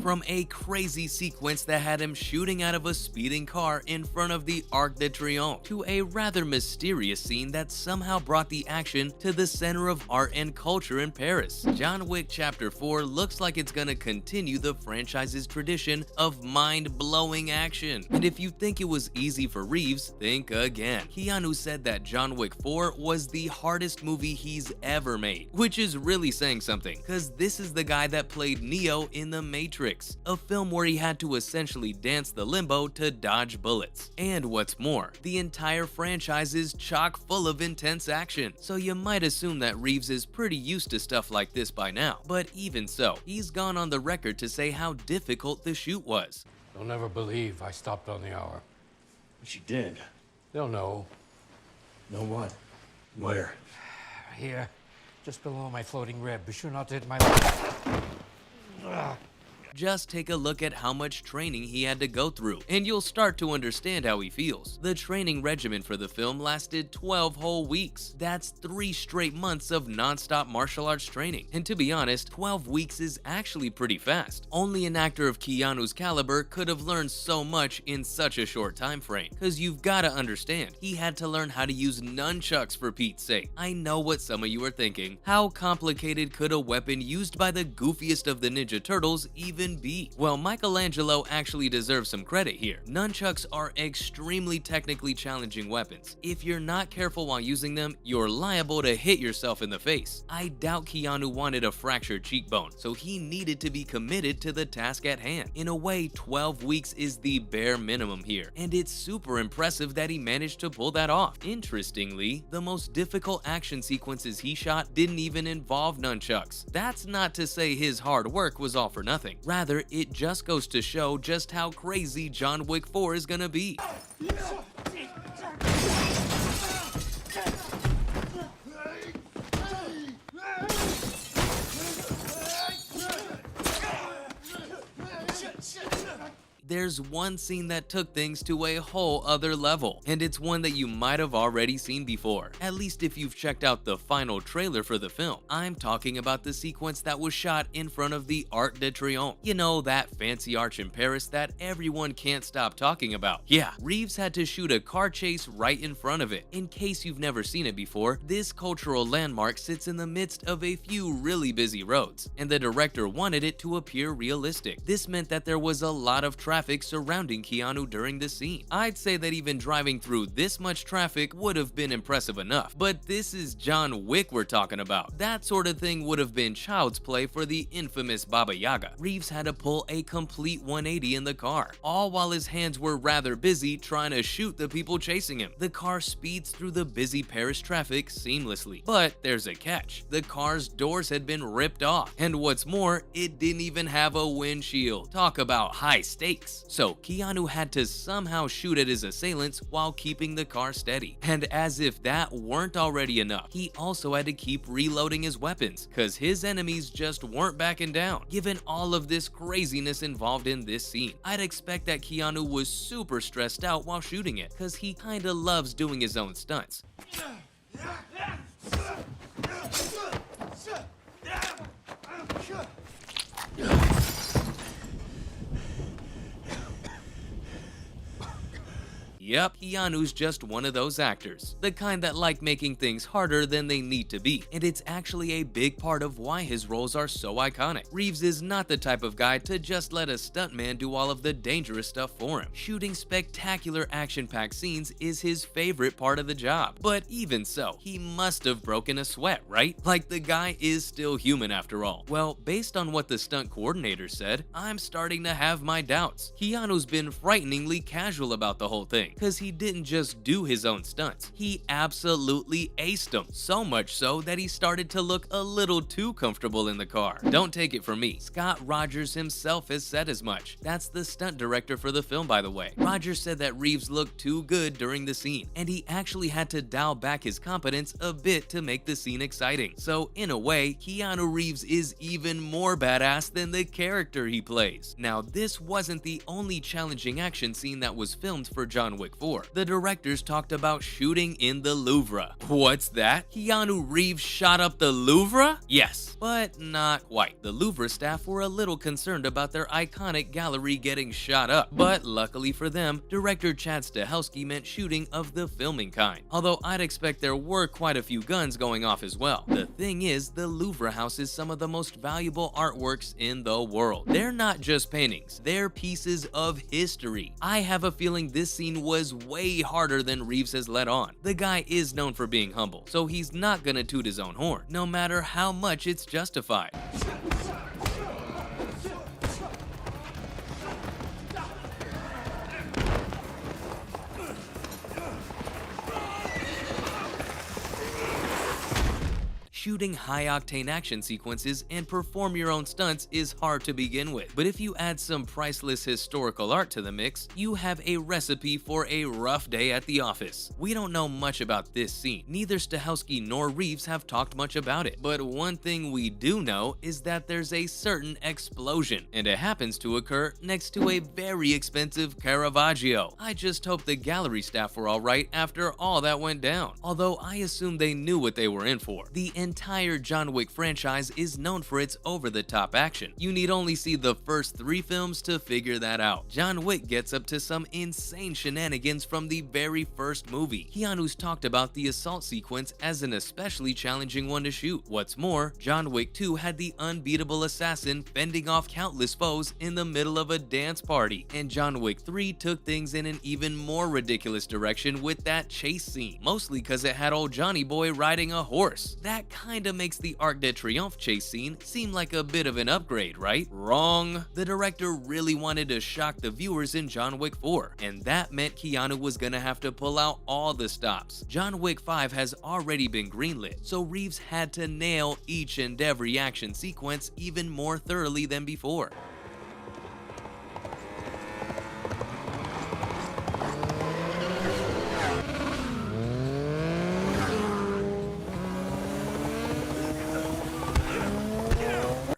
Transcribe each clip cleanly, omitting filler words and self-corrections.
From a crazy sequence that had him shooting out of a speeding car in front of the Arc de Triomphe, to a rather mysterious scene that somehow brought the action to the center of art and culture in Paris, John Wick Chapter 4 looks like it's gonna continue the franchise's tradition of mind-blowing action. And if you think it was easy for Reeves, think again. Keanu said that John Wick 4 was the hardest movie he's ever made, which is really saying something, cause this is the guy that played Neo in The Matrix, a film where he had to essentially dance the limbo to dodge bullets. And what's more, the entire franchise is chock full of intense action, so you might assume that Reeves is pretty used to stuff like this by now. But even so, he's gone on the record to say how difficult the shoot was. They'll never believe I stopped on the hour. But you did. They'll know. Know what? Where? Here, just below my floating rib. Be sure not to hit my leg. Just take a look at how much training he had to go through, and you'll start to understand how he feels. The training regimen for the film lasted 12 whole weeks. That's 3 straight months of non-stop martial arts training. And to be honest, 12 weeks is actually pretty fast. Only an actor of Keanu's caliber could have learned so much in such a short time frame. Cause you've gotta understand, he had to learn how to use nunchucks for Pete's sake. I know what some of you are thinking. How complicated could a weapon used by the goofiest of the Ninja Turtles even be? Well, Michelangelo actually deserves some credit here. Nunchucks are extremely technically challenging weapons. If you're not careful while using them, you're liable to hit yourself in the face. I doubt Keanu wanted a fractured cheekbone, so he needed to be committed to the task at hand. In a way, 12 weeks is the bare minimum here, and it's super impressive that he managed to pull that off. Interestingly, the most difficult action sequences he shot didn't even involve nunchucks. That's not to say his hard work was all for nothing. Rather, it just goes to show just how crazy John Wick 4 is gonna be. There's one scene that took things to a whole other level, and it's one that you might have already seen before, at least if you've checked out the final trailer for the film. I'm talking about the sequence that was shot in front of the Arc de Triomphe. You know, that fancy arch in Paris that everyone can't stop talking about. Yeah, Reeves had to shoot a car chase right in front of it. In case you've never seen it before, this cultural landmark sits in the midst of a few really busy roads, and the director wanted it to appear realistic. This meant that there was a lot of traffic surrounding Keanu during the scene. I'd say that even driving through this much traffic would have been impressive enough, but this is John Wick we're talking about. That sort of thing would have been child's play for the infamous Baba Yaga. Reeves had to pull a complete 180 in the car, all while his hands were rather busy trying to shoot the people chasing him. The car speeds through the busy Paris traffic seamlessly, but there's a catch. The car's doors had been ripped off, and what's more, it didn't even have a windshield. Talk about high stakes. So Keanu had to somehow shoot at his assailants while keeping the car steady. And as if that weren't already enough, he also had to keep reloading his weapons, cause his enemies just weren't backing down. Given all of this craziness involved in this scene, I'd expect that Keanu was super stressed out while shooting it, cause he kinda loves doing his own stunts. Yep, Keanu's just one of those actors, the kind that like making things harder than they need to be, and it's actually a big part of why his roles are so iconic. Reeves is not the type of guy to just let a stuntman do all of the dangerous stuff for him. Shooting spectacular action-packed scenes is his favorite part of the job, but even so, he must have broken a sweat, right? Like, the guy is still human after all. Well, based on what the stunt coordinator said, I'm starting to have my doubts. Keanu's been frighteningly casual about the whole thing, because he didn't just do his own stunts, he absolutely aced them, so much so that he started to look a little too comfortable in the car. Don't take it from me, Scott Rogers himself has said as much. That's the stunt director for the film, by the way. Rogers said that Reeves looked too good during the scene, and he actually had to dial back his competence a bit to make the scene exciting. So in a way, Keanu Reeves is even more badass than the character he plays. Now, this wasn't the only challenging action scene that was filmed for John Wick Wick 4, the directors talked about shooting in the Louvre. What's that? Keanu Reeves shot up the Louvre? Yes, but not quite. The Louvre staff were a little concerned about their iconic gallery getting shot up, but luckily for them, director Chad Stahelski meant shooting of the filming kind. Although I'd expect there were quite a few guns going off as well. The thing is, the Louvre houses some of the most valuable artworks in the world. They're not just paintings, they're pieces of history. I have a feeling this scene was way harder than Reeves has let on. The guy is known for being humble, so he's not gonna toot his own horn, no matter how much it's justified. Shooting high-octane action sequences and perform your own stunts is hard to begin with, but if you add some priceless historical art to the mix, you have a recipe for a rough day at the office. We don't know much about this scene. Neither Stahelski nor Reeves have talked much about it, but one thing we do know is that there's a certain explosion, and it happens to occur next to a very expensive Caravaggio. I just hope the gallery staff were alright after all that went down, although I assume they knew what they were in for. The entire John Wick franchise is known for its over-the-top action. You need only see the first 3 films to figure that out. John Wick gets up to some insane shenanigans from the very first movie. Keanu's talked about the assault sequence as an especially challenging one to shoot. What's more, John Wick 2 had the unbeatable assassin fending off countless foes in the middle of a dance party, and John Wick 3 took things in an even more ridiculous direction with that chase scene, mostly because it had old Johnny Boy riding a horse. That kinda makes the Arc de Triomphe chase scene seem like a bit of an upgrade, right? Wrong. The director really wanted to shock the viewers in John Wick 4, and that meant Keanu was gonna have to pull out all the stops. John Wick 5 has already been greenlit, so Reeves had to nail each and every action sequence even more thoroughly than before.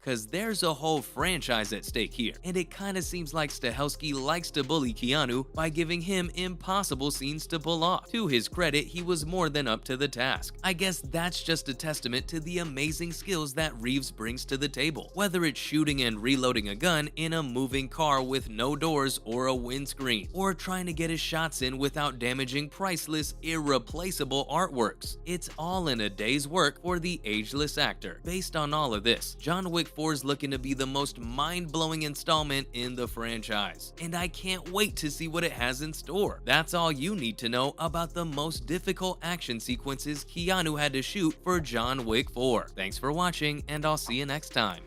Because there's a whole franchise at stake here, and it kinda seems like Stahelski likes to bully Keanu by giving him impossible scenes to pull off. To his credit, he was more than up to the task. I guess that's just a testament to the amazing skills that Reeves brings to the table, whether it's shooting and reloading a gun in a moving car with no doors or a windscreen, or trying to get his shots in without damaging priceless, irreplaceable artworks. It's all in a day's work for the ageless actor. Based on all of this, John Wick 4 is looking to be the most mind-blowing installment in the franchise, and I can't wait to see what it has in store. That's all you need to know about the most difficult action sequences Keanu had to shoot for John Wick 4. Thanks for watching, and I'll see you next time.